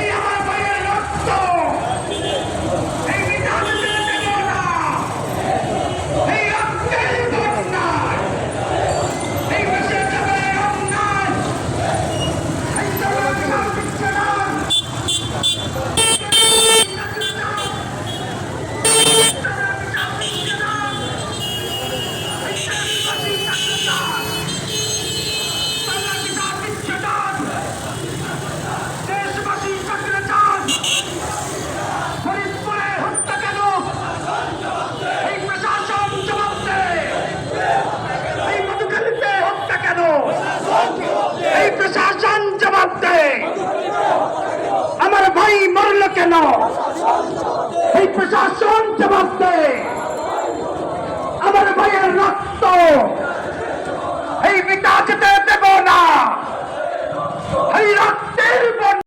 এই আমার ভাইয়ের রক্ত এই বিধান মেনে দেব না। এই রক্তের বন্যায় এই দেশে যাবে অন্যায়। এই জনগণ দিচ্ছে না। দেশবাসী চাকরি চান। ফরিদপুরে হত্যা কেন? এই প্রশাসন জবাব দেয়। এই মধুখালীতে হত্যা কেন? এই প্রশাসন জবাব দেয়। আমার ভাই মরল কেন?